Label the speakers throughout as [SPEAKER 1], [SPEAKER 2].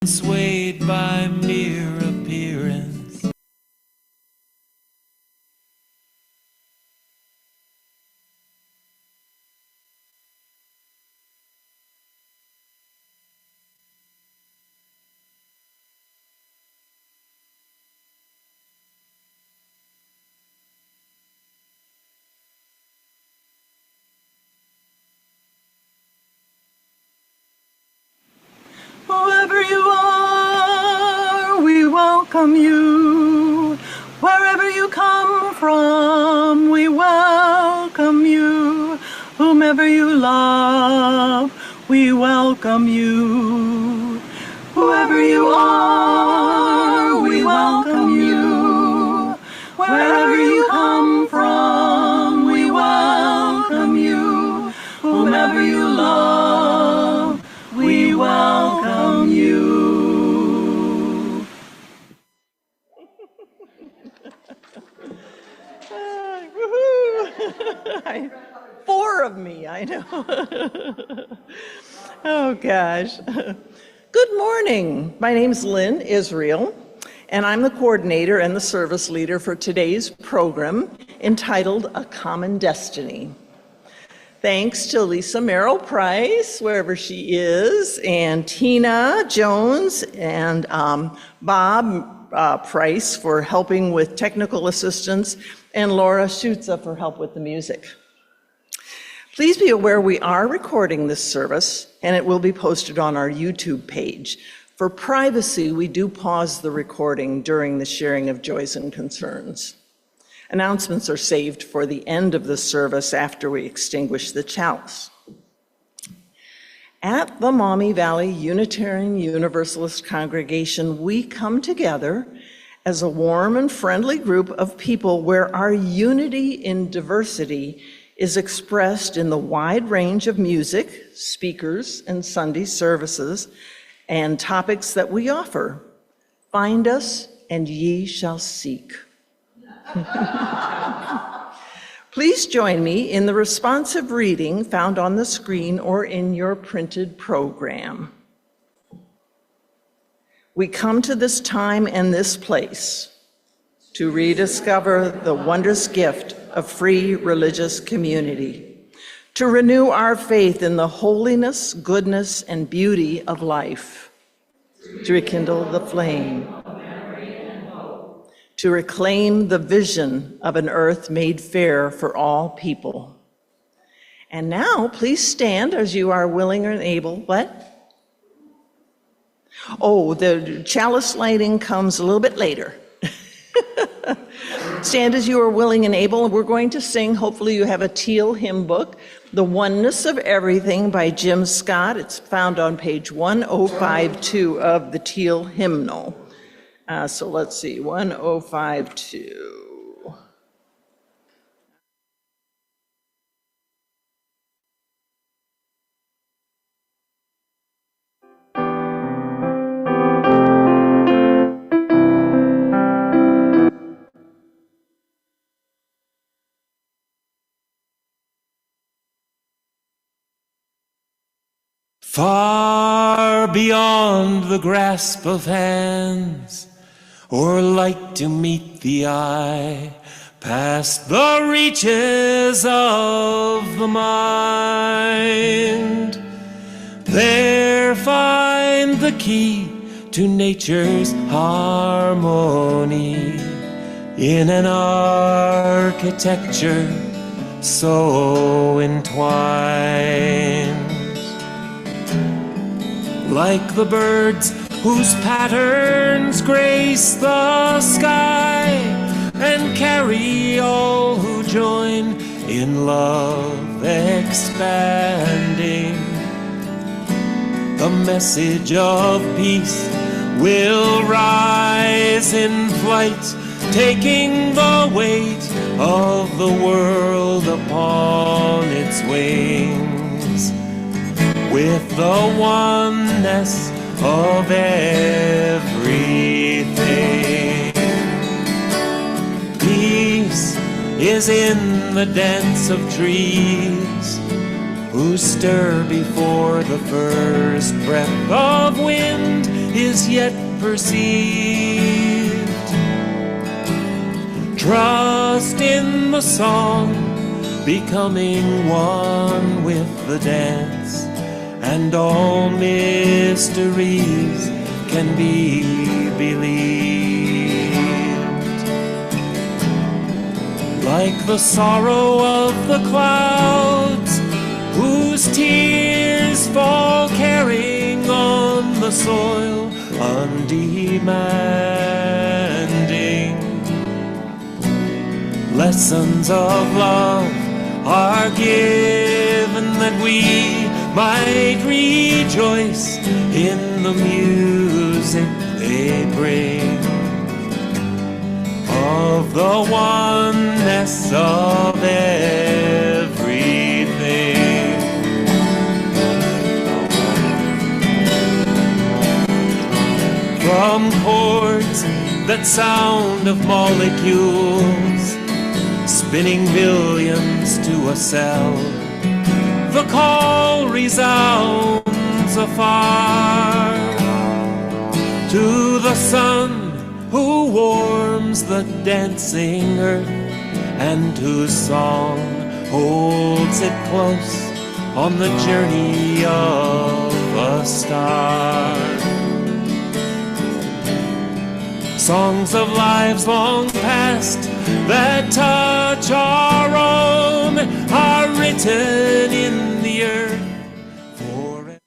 [SPEAKER 1] swayed by mere appearance.
[SPEAKER 2] Whoever you are, we welcome you. Wherever you come from, we welcome you. Whomever you love, we welcome you. Whoever you are, we welcome you. Wherever you come from, we welcome you. Whomever you love, we welcome you. 4 of me, I know. Oh gosh. Good morning. My name's Lynn Israel, and I'm the coordinator and the service leader for today's program entitled A Common Destiny. Thanks to Lisa Merrill Price, wherever she is, and Tina Jones and Bob Price for helping with technical assistance, and Laura Schutza for help with the music. Please be aware we are recording this service, and it will be posted on our YouTube page. For privacy, we do pause the recording during the sharing of joys and concerns. Announcements are saved for the end of the service after we extinguish the chalice. At the Maumee Valley Unitarian Universalist congregation, we come together as a warm and friendly group of people where our unity in diversity is expressed in the wide range of music, speakers, and Sunday services and topics that we offer. Find us, and ye shall seek. Please join me in the responsive reading found on the screen or in your printed program. We come to this time and this place to rediscover the wondrous gift of free religious community, to renew our faith in the holiness, goodness, and beauty of life, to rekindle the flame, to reclaim the vision of an earth made fair for all people. And now, please stand as you are willing and able. What? Oh, the chalice lighting comes a little bit later. Stand as you are willing and able, and we're going to sing, hopefully you have a teal hymn book, The Oneness of Everything by Jim Scott. It's found on page 1052 of the teal hymnal. So let's see, 1052.
[SPEAKER 1] Far beyond the grasp of hands, or light to meet the eye, past the reaches of the mind, there find the key to nature's harmony in an architecture so entwined. Like the birds whose patterns grace the sky and carry all who join in love expanding, the message of peace will rise in flight, taking the weight of the world upon its wings, with the oneness of everything. Peace is in the dance of trees, who stir before the first breath of wind is yet perceived. Trust in the song, becoming one with the dance, and all mysteries can be believed. Like the sorrow of the clouds, whose tears fall carrying on the soil, undemanding. Lessons of love are given that we might rejoice in the music they bring, of the oneness of everything. From chords that sound of molecules, spinning billions to a cell, the call resounds afar to the sun who warms the dancing earth, and whose song holds it close on the journey of a star. Songs of lives long past that touch our own are written in the earth forever.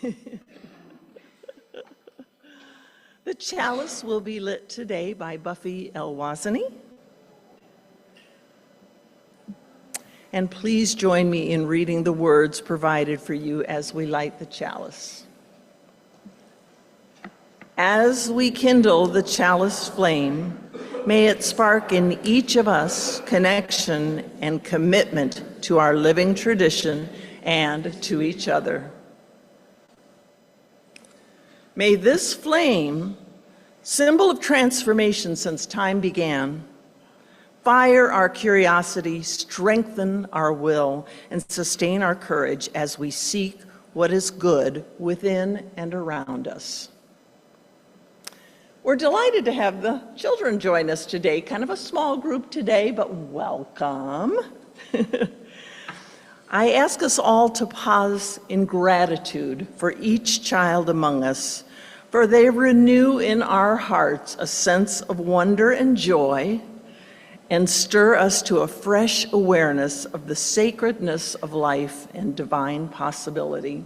[SPEAKER 2] The chalice will be lit today by Buffy Elwazany. And please join me in reading the words provided for you as we light the chalice. As we kindle the chalice flame, may it spark in each of us connection and commitment to our living tradition and to each other. May this flame, symbol of transformation since time began, fire our curiosity, strengthen our will, and sustain our courage as we seek what is good within and around us. We're delighted to have the children join us today. Kind of a small group today, but welcome. I ask us all to pause in gratitude for each child among us, for they renew in our hearts a sense of wonder and joy and stir us to a fresh awareness of the sacredness of life and divine possibility.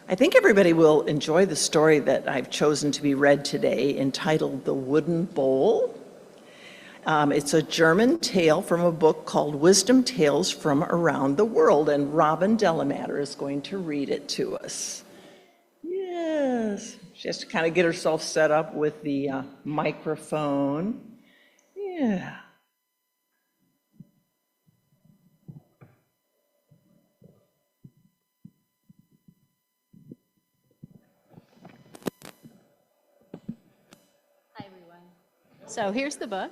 [SPEAKER 2] I think everybody will enjoy the story that I've chosen to be read today, entitled The Wooden Bowl. It's a German tale from a book called Wisdom Tales from Around the World, and Robin Delamater is going to read it to us. Yes, she has to kind of get herself set up with the microphone. Yeah.
[SPEAKER 3] Hi, everyone. So here's the book.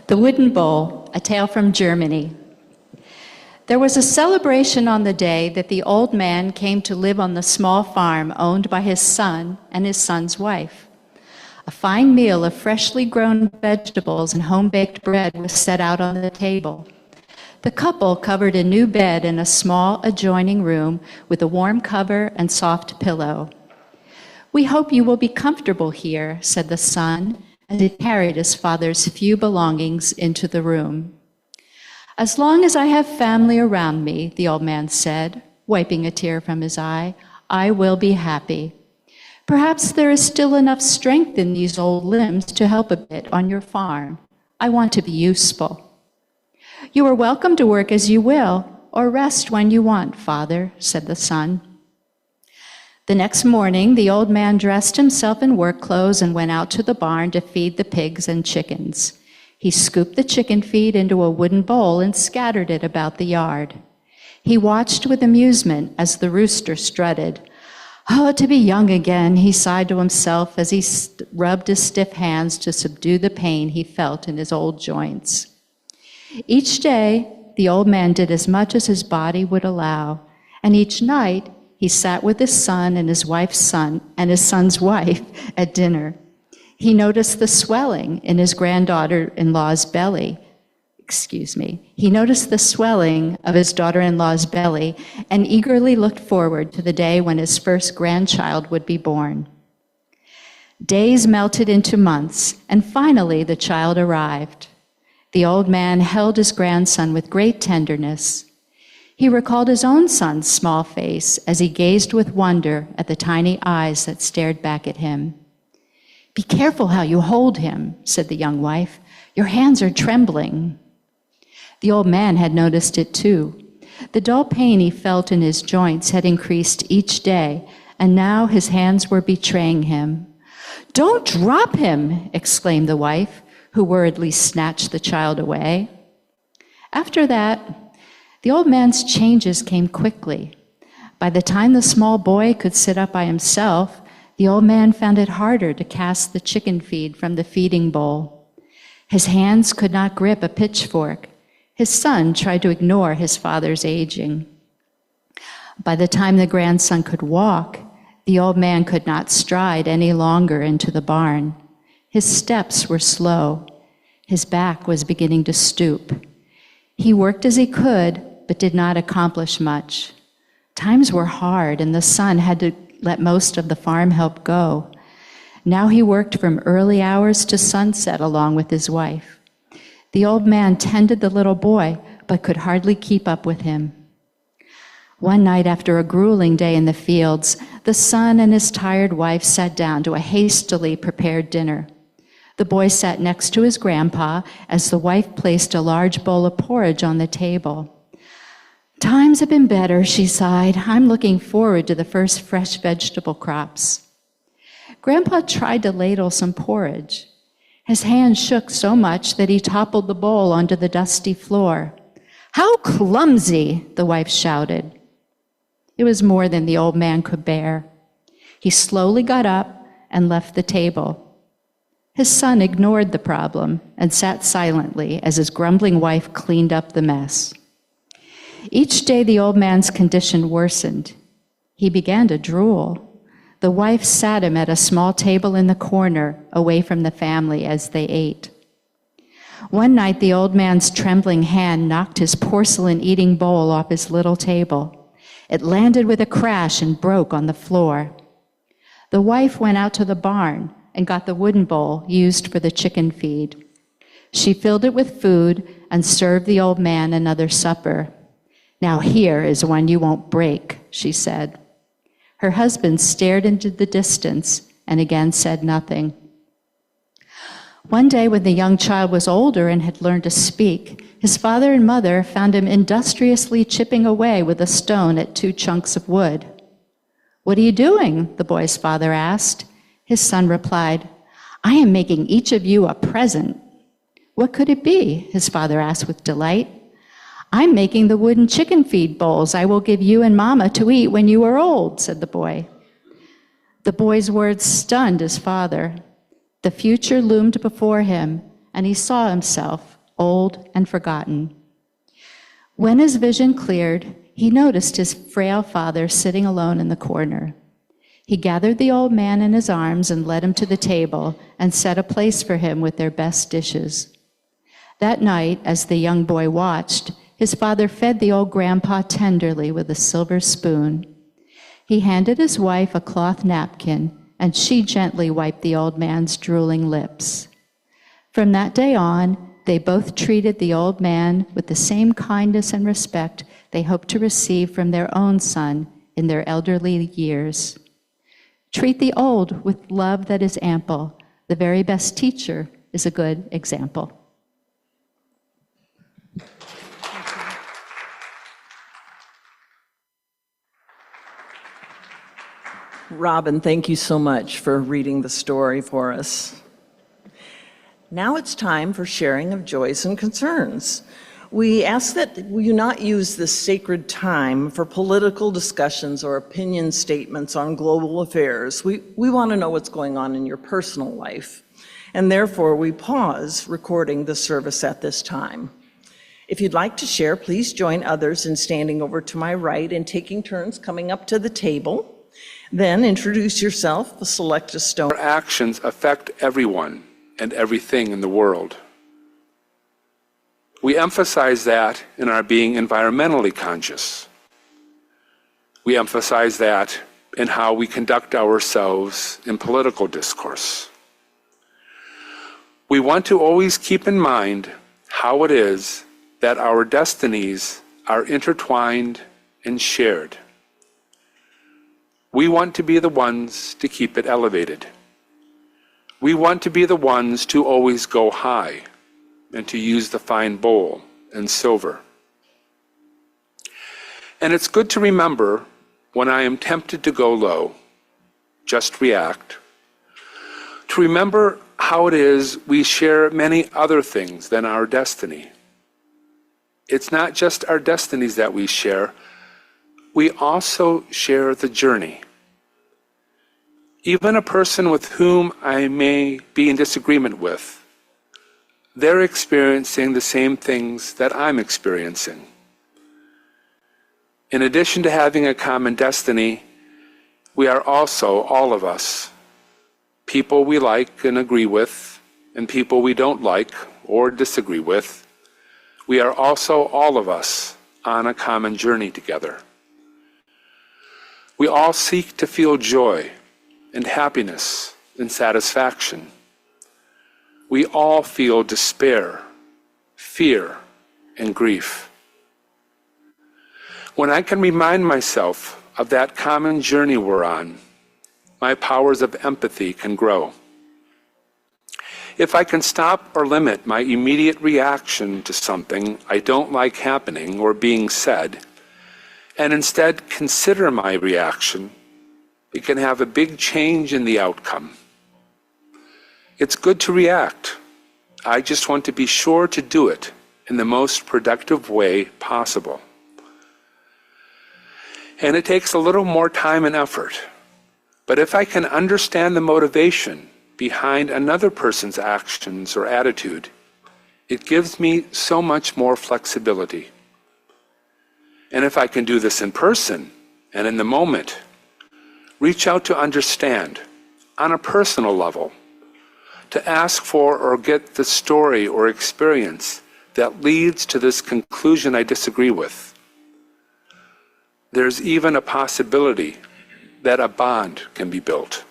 [SPEAKER 3] The Wooden Bowl, A Tale from Germany. There was a celebration on the day that the old man came to live on the small farm owned by his son and his son's wife. A fine meal of freshly grown vegetables and home-baked bread was set out on the table. The couple covered a new bed in a small adjoining room with a warm cover and soft pillow. "We hope you will be comfortable here," said the son, as he carried his father's few belongings into the room. "As long as I have family around me," the old man said, wiping a tear from his eye, "I will be happy. Perhaps there is still enough strength in these old limbs to help a bit on your farm. I want to be useful." "You are welcome to work as you will, or rest when you want, Father," said the son. The next morning, the old man dressed himself in work clothes and went out to the barn to feed the pigs and chickens. He scooped the chicken feed into a wooden bowl and scattered it about the yard. He watched with amusement as the rooster strutted. "Oh, to be young again," he sighed to himself as he rubbed his stiff hands to subdue the pain he felt in his old joints. Each day, the old man did as much as his body would allow, and each night he sat with his son and his son's wife at dinner. He noticed the swelling in his granddaughter-in-law's belly. He noticed the swelling of his daughter-in-law's belly and eagerly looked forward to the day when his first grandchild would be born. Days melted into months, and finally the child arrived. The old man held his grandson with great tenderness. He recalled his own son's small face as he gazed with wonder at the tiny eyes that stared back at him. "Be careful how you hold him," said the young wife. "Your hands are trembling." The old man had noticed it too. The dull pain he felt in his joints had increased each day, and now his hands were betraying him. "Don't drop him!" exclaimed the wife, who worriedly snatched the child away. After that, the old man's changes came quickly. By the time the small boy could sit up by himself, the old man found it harder to cast the chicken feed from the feeding bowl. His hands could not grip a pitchfork. His son tried to ignore his father's aging. By the time the grandson could walk, the old man could not stride any longer into the barn. His steps were slow. His back was beginning to stoop. He worked as he could, but did not accomplish much. Times were hard, and the son had to let most of the farm help go. Now he worked from early hours to sunset along with his wife. The old man tended the little boy, but could hardly keep up with him. One night after a grueling day in the fields, the son and his tired wife sat down to a hastily prepared dinner. The boy sat next to his grandpa as the wife placed a large bowl of porridge on the table. "Times have been better," she sighed. "I'm looking forward to the first fresh vegetable crops." Grandpa tried to ladle some porridge. His hand shook so much that he toppled the bowl onto the dusty floor. "How clumsy!" the wife shouted. It was more than the old man could bear. He slowly got up and left the table. His son ignored the problem and sat silently as his grumbling wife cleaned up the mess. Each day the old man's condition worsened. He began to drool. The wife sat him at a small table in the corner, away from the family as they ate. One night the old man's trembling hand knocked his porcelain eating bowl off his little table. It landed with a crash and broke on the floor. The wife went out to the barn and got the wooden bowl used for the chicken feed. She filled it with food and served the old man another supper. "Now here is one you won't break," she said. Her husband stared into the distance and again said nothing. One day when the young child was older and had learned to speak, his father and mother found him industriously chipping away with a stone at 2 chunks of wood. "What are you doing?" the boy's father asked. His son replied, "I am making each of you a present." "What could it be?" his father asked with delight. "I'm making the wooden chicken feed bowls I will give you and Mama to eat when you are old," said the boy. The boy's words stunned his father. The future loomed before him, and he saw himself old and forgotten. When his vision cleared, he noticed his frail father sitting alone in the corner. He gathered the old man in his arms and led him to the table and set a place for him with their best dishes. That night, as the young boy watched, his father fed the old grandpa tenderly with a silver spoon. He handed his wife a cloth napkin, and she gently wiped the old man's drooling lips. From that day on, they both treated the old man with the same kindness and respect they hoped to receive from their own son in their elderly years. Treat the old with love that is ample. The very best teacher is a good example.
[SPEAKER 2] Robin, thank you so much for reading the story for us. Now it's time for sharing of joys and concerns. We ask that you not use this sacred time for political discussions or opinion statements on global affairs. We want to know what's going on in your personal life, and therefore we pause recording the service at this time. If you'd like to share, please join others in standing over to my right and taking turns coming up to the table. Then introduce yourself, select a stone.
[SPEAKER 4] Our actions affect everyone and everything in the world. We emphasize that in our being environmentally conscious. We emphasize that in how we conduct ourselves in political discourse. We want to always keep in mind how it is that our destinies are intertwined and shared. We want to be the ones to keep it elevated. We want to be the ones to always go high and to use the fine bowl and silver. And it's good to remember when I am tempted to go low, just react, to remember how it is we share many other things than our destiny. It's not just our destinies that we share, we also share the journey. Even a person with whom I may be in disagreement with, they're experiencing the same things that I'm experiencing. In addition to having a common destiny, we are also, all of us, people we like and agree with, and people we don't like or disagree with. We are also, all of us, on a common journey together. We all seek to feel joy and happiness and satisfaction. We all feel despair, fear, and grief. When I can remind myself of that common journey we're on, my powers of empathy can grow. If I can stop or limit my immediate reaction to something I don't like happening or being said, and instead consider my reaction, it can have a big change in the outcome. It's good to react. I just want to be sure to do it in the most productive way possible. And it takes a little more time and effort. But if I can understand the motivation behind another person's actions or attitude, it gives me so much more flexibility. And if I can do this in person and in the moment, reach out to understand on a personal level, to ask for or get the story or experience that leads to this conclusion I disagree with, there's even a possibility that a bond can be built.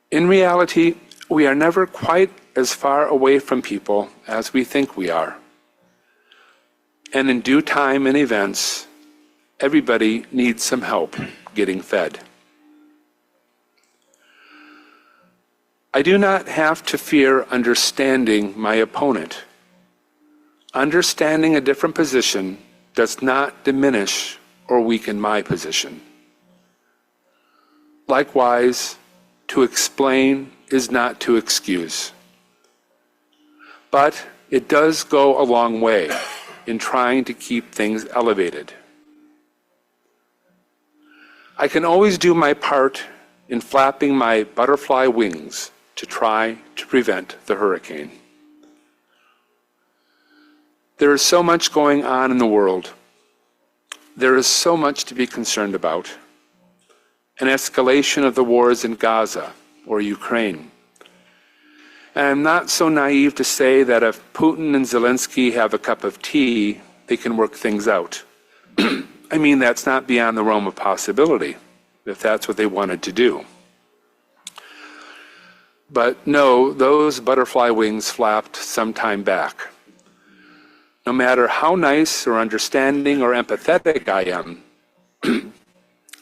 [SPEAKER 4] In reality, we are never quite as far away from people as we think we are. And in due time and events, everybody needs some help getting fed. I do not have to fear understanding my opponent. Understanding a different position does not diminish or weaken my position. Likewise, to explain is not to excuse. But it does go a long way in trying to keep things elevated. I can always do my part in flapping my butterfly wings to try to prevent the hurricane. There is so much going on in the world. There is so much to be concerned about. An escalation of the wars in Gaza or Ukraine. And I'm not so naive to say that if Putin and Zelensky have a cup of tea, they can work things out. I mean, that's not beyond the realm of possibility, if that's what they wanted to do. But no, those butterfly wings flapped some time back. No matter how nice or understanding or empathetic I am,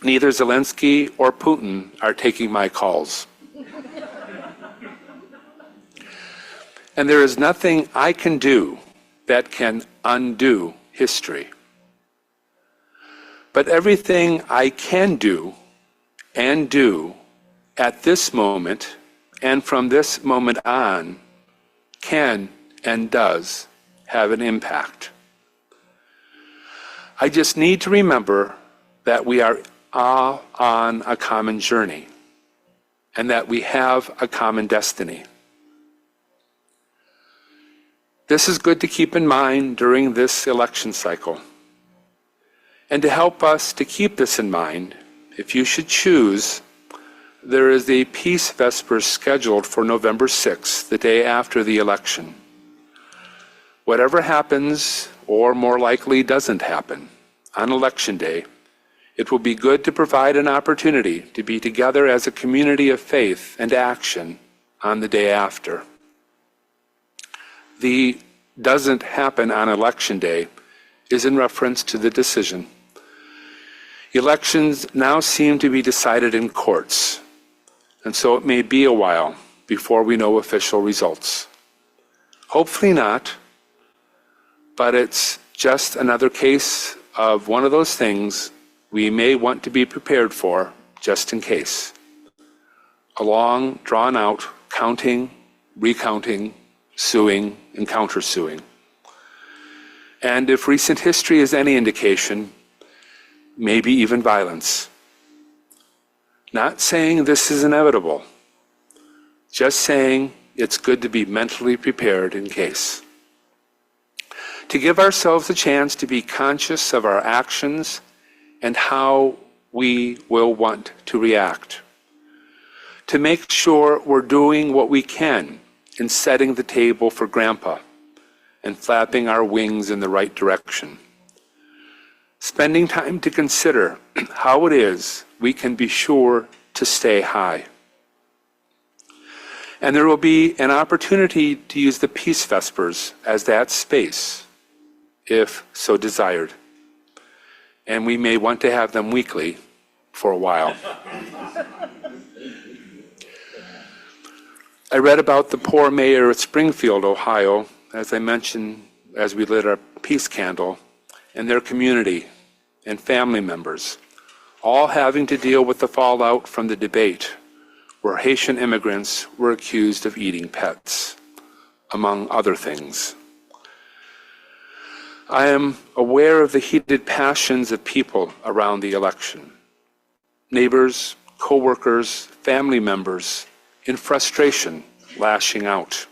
[SPEAKER 4] neither Zelensky or Putin are taking my calls. And there is nothing I can do that can undo history. But everything I can do and do at this moment and from this moment on can and does have an impact. I just need to remember that we are all on a common journey and that we have a common destiny. This is good to keep in mind during this election cycle. And to help us to keep this in mind, if you should choose, there is a Peace Vespers scheduled for November 6th, the day after the election. Whatever happens, or more likely doesn't happen, on Election Day, it will be good to provide an opportunity to be together as a community of faith and action on the day after. The doesn't happen on Election Day is in reference to the decision. Elections now seem to be decided in courts, and so it may be a while before we know official results. Hopefully not, but it's just another case of one of those things we may want to be prepared for just in case. A long, drawn-out counting, recounting, suing, and countersuing. And if recent history is any indication, maybe even violence. Not saying this is inevitable, just saying it's good to be mentally prepared in case. To give ourselves a chance to be conscious of our actions and how we will want to react. To make sure we're doing what we can in setting the table for Grandpa and flapping our wings in the right direction. Spending time to consider how it is we can be sure to stay high. And there will be an opportunity to use the Peace Vespers as that space if so desired. And we may want to have them weekly for a while. I read about the poor mayor of Springfield, Ohio, as I mentioned as we lit our peace candle, and their community and family members, all having to deal with the fallout from the debate where Haitian immigrants were accused of eating pets, among other things. I am aware of the heated passions of people around the election. Neighbors, co-workers, family members, in frustration, lashing out.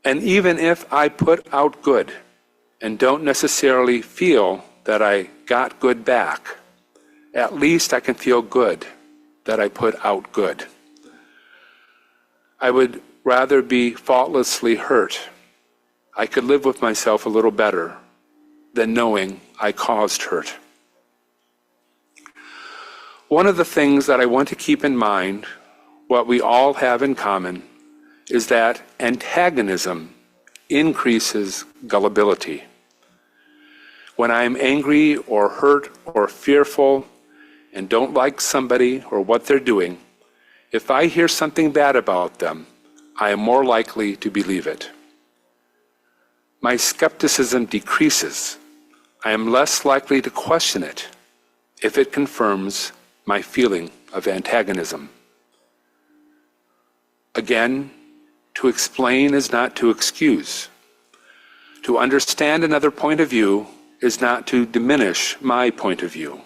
[SPEAKER 4] And even if I put out good and don't necessarily feel that I got good back, at least I can feel good that I put out good. I would rather be faultlessly hurt. I could live with myself a little better than knowing I caused hurt. One of the things that I want to keep in mind, what we all have in common, is that antagonism increases gullibility. When I'm angry or hurt or fearful and don't like somebody or what they're doing, if I hear something bad about them, I am more likely to believe it. My skepticism decreases. I am less likely to question it if it confirms my feeling of antagonism. Again, to explain is not to excuse. To understand another point of view is not to diminish my point of view.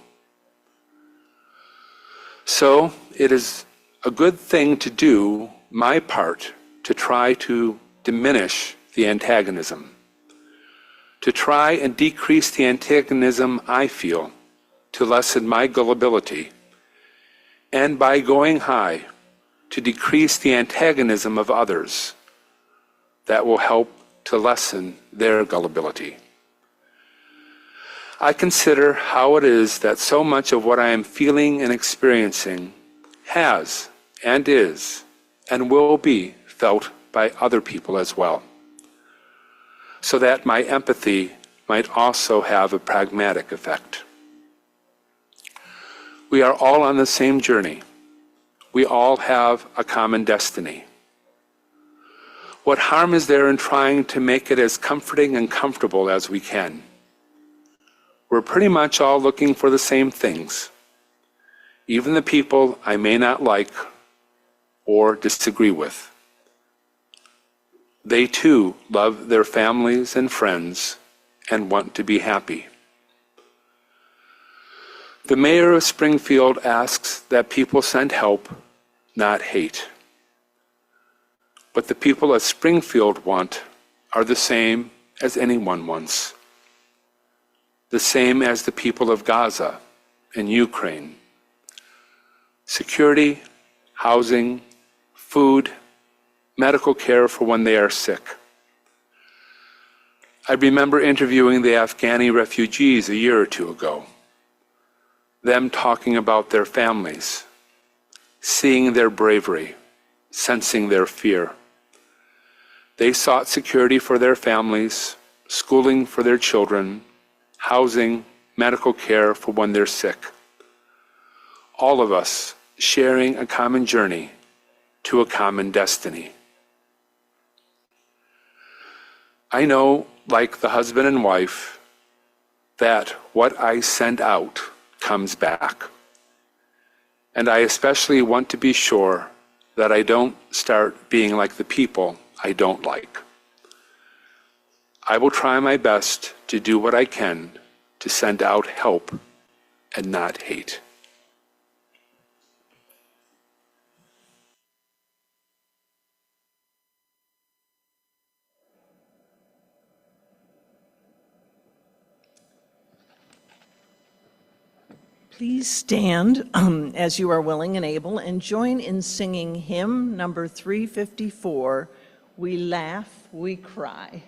[SPEAKER 4] So it is a good thing to do my part to try to diminish the antagonism, to try and decrease the antagonism I feel, to lessen my gullibility, and by going high, to decrease the antagonism of others. That will help to lessen their gullibility. I consider how it is that so much of what I am feeling and experiencing has and is and will be felt by other people as well, so that my empathy might also have a pragmatic effect. We are all on the same journey. We all have a common destiny. What harm is there in trying to make it as comforting and comfortable as we can? We're pretty much all looking for the same things. Even the people I may not like or disagree with. They too love their families and friends and want to be happy. The mayor of Springfield asks that people send help, not hate. What the people of Springfield want are the same as anyone wants. The same as the people of Gaza and Ukraine. Security, housing, food, medical care for when they are sick. I remember interviewing the Afghani refugees a year or two ago. Them talking about their families, seeing their bravery, sensing their fear. They sought security for their families, schooling for their children, housing, medical care for when they're sick. All of us sharing a common journey to a common destiny. I know, like the husband and wife, that what I send out comes back. And I especially want to be sure that I don't start being like the people I don't like. I will try my best to do what I can to send out help and not hate.
[SPEAKER 2] Please stand as you are willing and able and join in singing hymn number 354, We Laugh, We Cry.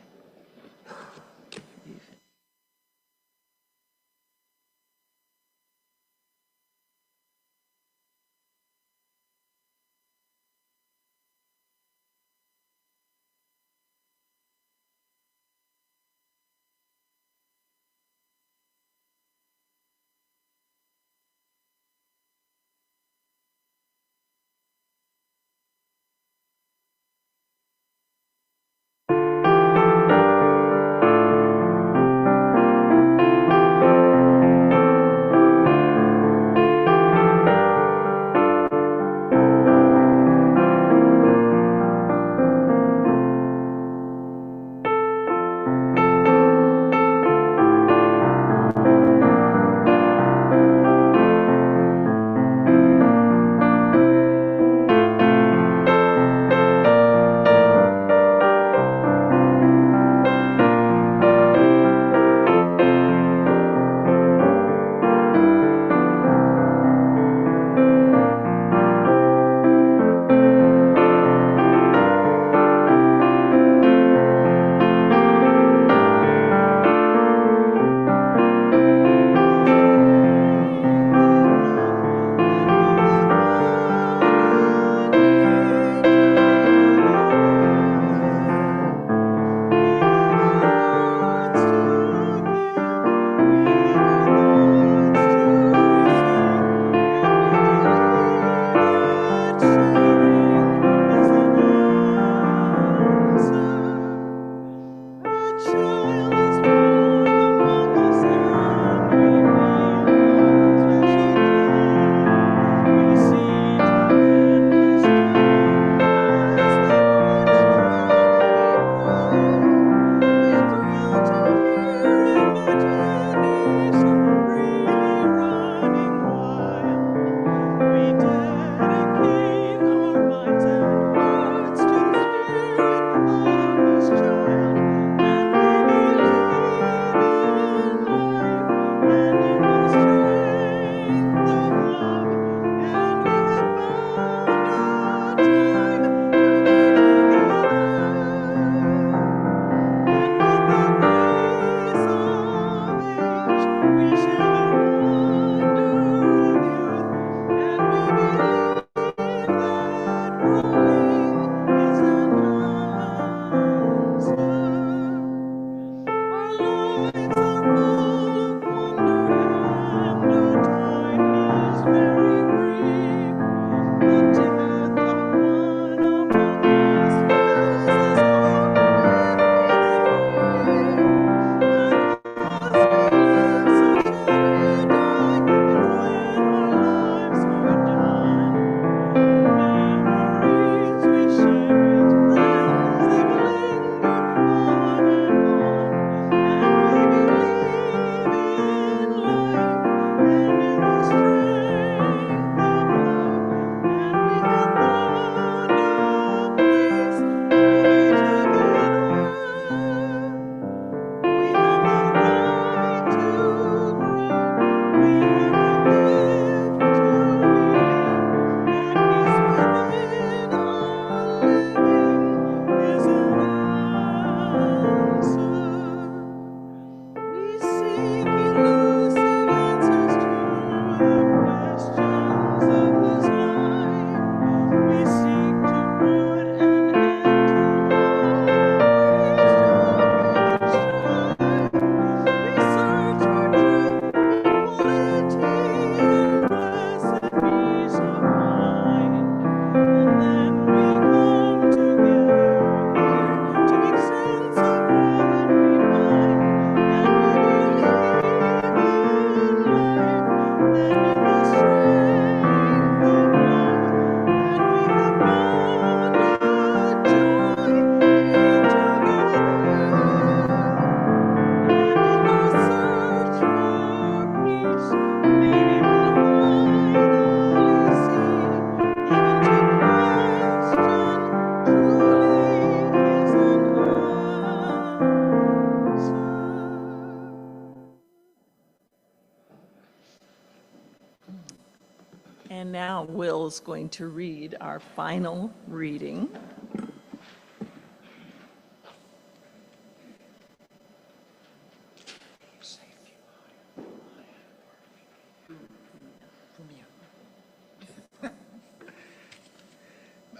[SPEAKER 2] And now Will's going to read our final reading.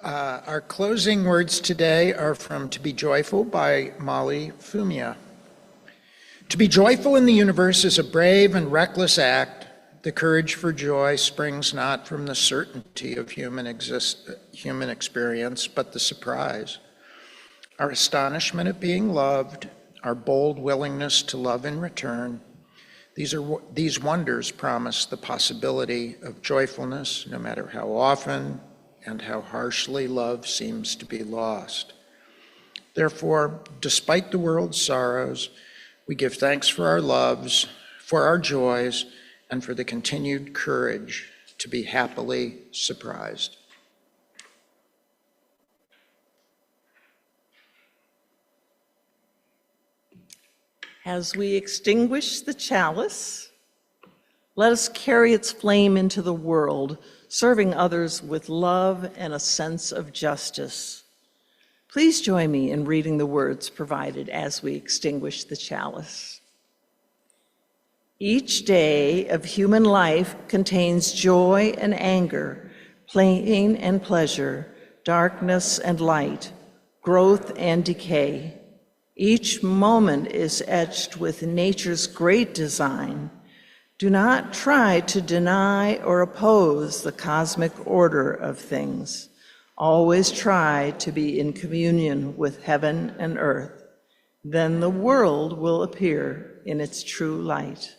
[SPEAKER 5] Our closing words today are from To Be Joyful by Molly Fumia. To be joyful in the universe is a brave and reckless act. The courage for joy springs not from the certainty of human experience, but the surprise. Our astonishment at being loved, our bold willingness to love in return, these wonders promise the possibility of joyfulness, no matter how often and how harshly love seems to be lost. Therefore, despite the world's sorrows, we give thanks for our loves, for our joys, and for the continued courage to be happily surprised.
[SPEAKER 2] As we extinguish the chalice, let us carry its flame into the world, serving others with love and a sense of justice. Please join me in reading the words provided as we extinguish the chalice. Each day of human life contains joy and anger, pain and pleasure, darkness and light, growth and decay. Each moment is etched with nature's great design. Do not try to deny or oppose the cosmic order of things. Always try to be in communion with heaven and earth. Then the world will appear in its true light.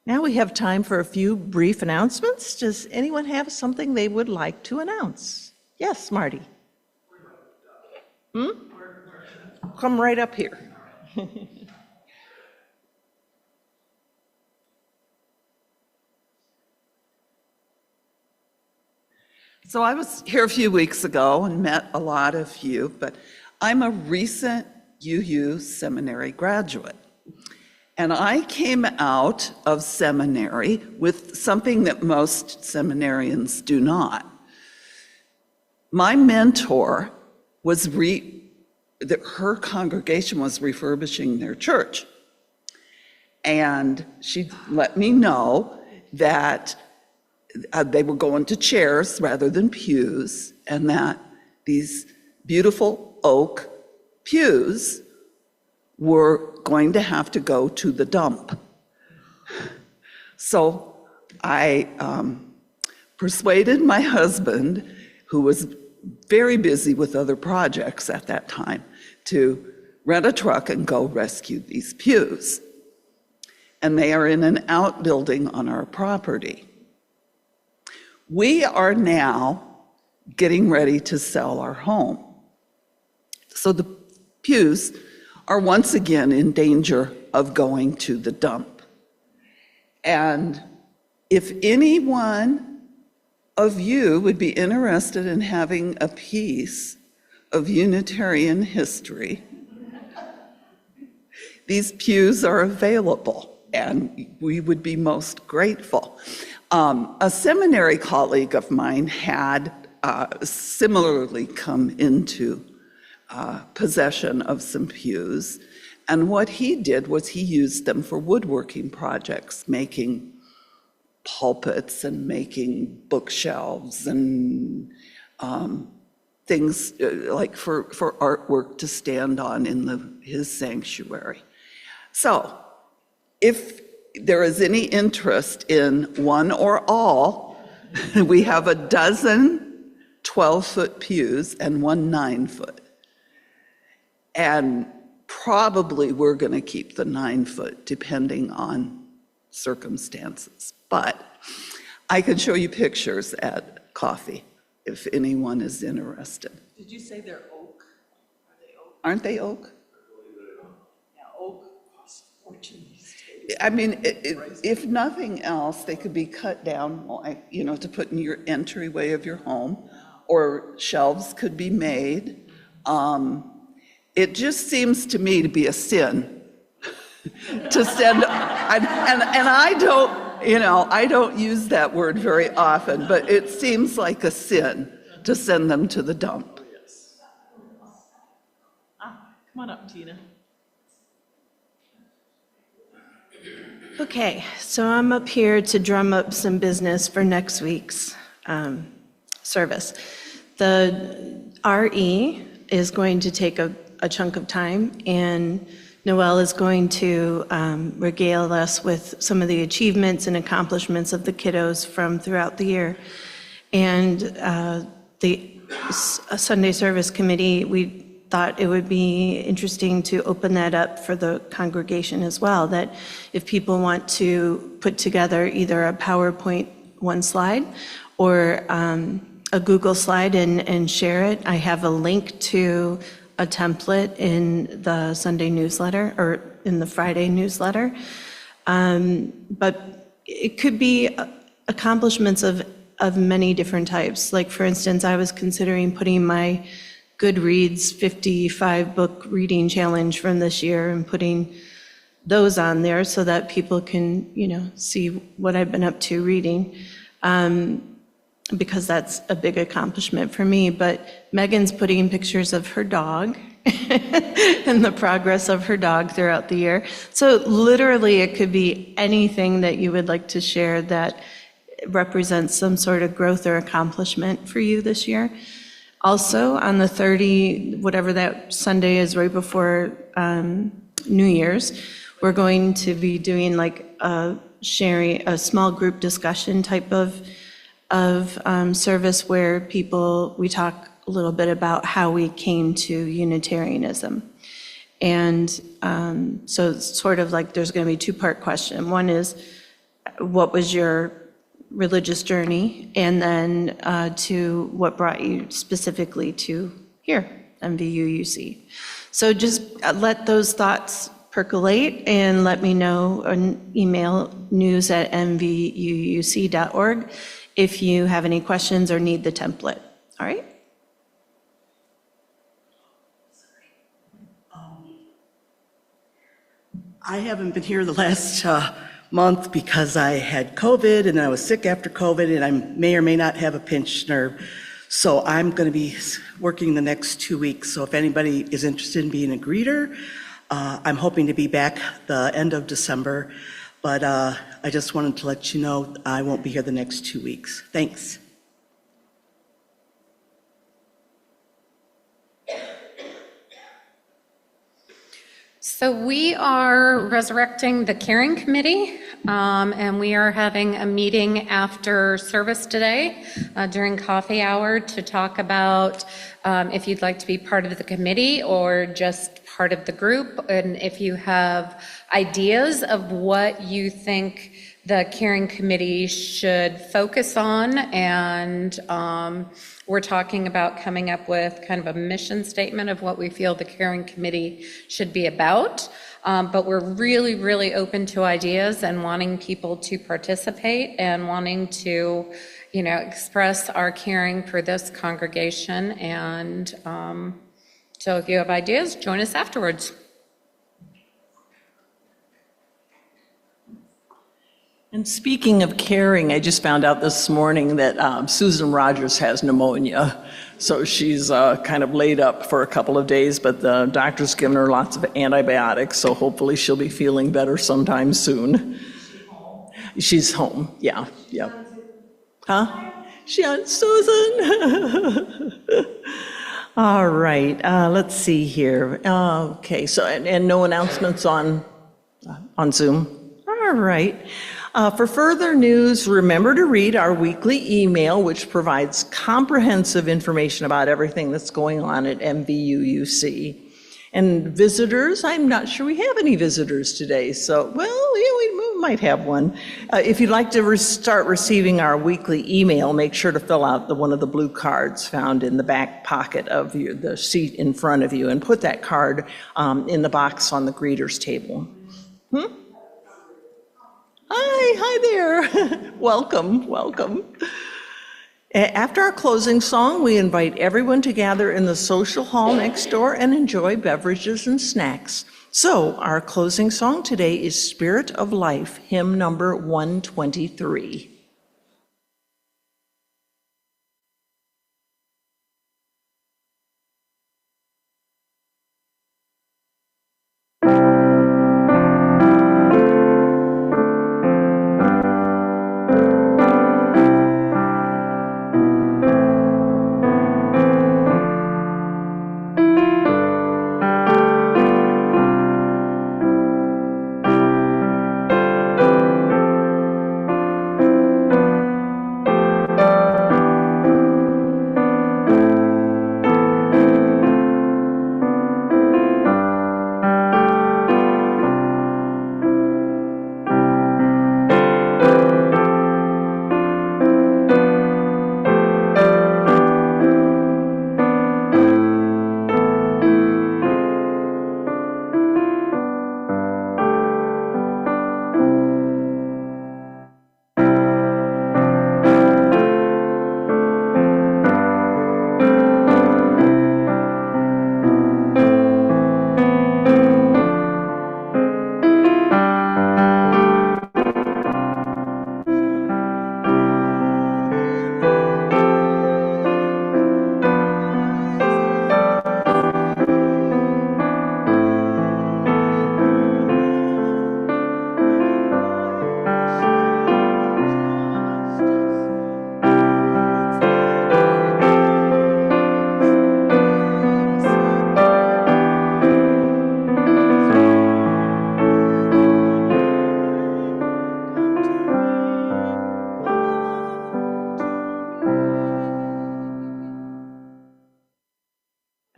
[SPEAKER 2] Now we have time for a few brief announcements. Does anyone have something they would like to announce? Yes, Marty. Come right up here.
[SPEAKER 6] So I was here a few weeks ago and met a lot of you, but I'm a recent UU seminary graduate. And I came out of seminary with something that most seminarians do not. My mentor was her congregation was refurbishing their church. And she let me know that they were going to chairs rather than pews, and that these beautiful oak pews were going to have to go to the dump. So I persuaded my husband, who was very busy with other projects at that time, to rent a truck and go rescue these pews. And they are in an outbuilding on our property. We are now getting ready to sell our home. So the pews are once again in danger of going to the dump. And if anyone of you would be interested in having a piece of Unitarian history, these pews are available, and we would be most grateful. A seminary colleague of mine had similarly come into possession of some pews, and what he did was he used them for woodworking projects, making pulpits and making bookshelves and things like for artwork to stand on in his sanctuary. So if there is any interest in one or all, we have a dozen 12-foot pews and one 9-foot. And probably we're going to keep the 9-foot depending on circumstances. But I can show you pictures at coffee if anyone is interested.
[SPEAKER 2] Did you say they're oak? Are they oak?
[SPEAKER 6] Aren't they oak?
[SPEAKER 2] Yeah, oak costs a fortune these days.
[SPEAKER 6] I mean, if nothing else, they could be cut down, like, to put in your entryway of your home, or shelves could be made. It just seems to me to be a sin to send, and I don't I don't use that word very often, but it seems like a sin to send them to the dump.
[SPEAKER 2] Come on up, Tina.
[SPEAKER 7] Okay, so I'm up here to drum up some business for next week's service. The RE is going to take a chunk of time, and Noelle is going to regale us with some of the achievements and accomplishments of the kiddos from throughout the year. And the Sunday Service Committee, we thought it would be interesting to open that up for the congregation as well, that if people want to put together either a PowerPoint one slide or a Google slide and share it. I have a link to a template in the Sunday newsletter or in the Friday newsletter. But it could be accomplishments of many different types. Like, for instance, I was considering putting my Goodreads 55 book reading challenge from this year and putting those on there so that people can, see what I've been up to reading. Because that's a big accomplishment for me. But Megan's putting pictures of her dog and the progress of her dog throughout the year. So literally it could be anything that you would like to share that represents some sort of growth or accomplishment for you this year. Also on the 30, whatever that Sunday is right before New Year's, we're going to be doing like a small group discussion type of service where we talk a little bit about how we came to Unitarianism. And so it's sort of like there's going to be a two-part question. One is, what was your religious journey? And then to what brought you specifically to here, MVUUC. So just let those thoughts percolate and let me know on email news@mvuuc.org if you have any questions or need the template. All right?
[SPEAKER 8] I haven't been here the last month because I had COVID and I was sick after COVID and I may or may not have a pinched nerve. So I'm going to be working the next 2 weeks. So if anybody is interested in being a greeter, I'm hoping to be back the end of December. But I just wanted to let you know I won't be here the next 2 weeks. Thanks.
[SPEAKER 9] So we are resurrecting the Caring Committee, and we are having a meeting after service today during coffee hour to talk about if you'd like to be part of the committee or just part of the group, and if you have ideas of what you think the Caring Committee should focus on, and we're talking about coming up with kind of a mission statement of what we feel the Caring Committee should be about. But we're really, really open to ideas and wanting people to participate and wanting to, express our caring for this congregation. And so if you have ideas, join us afterwards.
[SPEAKER 2] And speaking of caring, I just found out this morning that Susan Rogers has pneumonia. So she's kind of laid up for a couple of days, but the doctor's given her lots of antibiotics, so hopefully she'll be feeling better sometime soon. She's home, yeah, yep. Huh? Susan. All right, let's see here. Okay, so, and no announcements on Zoom? All right. For further news, remember to read our weekly email, which provides comprehensive information about everything that's going on at MVUUC. And visitors, I'm not sure we have any visitors today, so, well, yeah, we might have one. If you'd like to start receiving our weekly email, make sure to fill out one of the blue cards found in the back pocket of the seat in front of you, and put that card in the box on the greeters table. Hi there. Welcome. After our closing song, we invite everyone to gather in the social hall next door and enjoy beverages and snacks. So our closing song today is Spirit of Life, hymn number 123.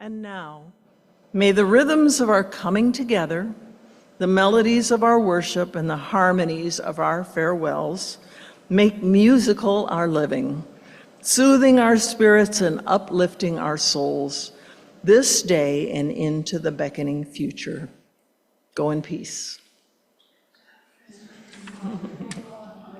[SPEAKER 2] And now, may the rhythms of our coming together, the melodies of our worship, and the harmonies of our farewells make musical our living, soothing our spirits and uplifting our souls this day and into the beckoning future. Go in peace.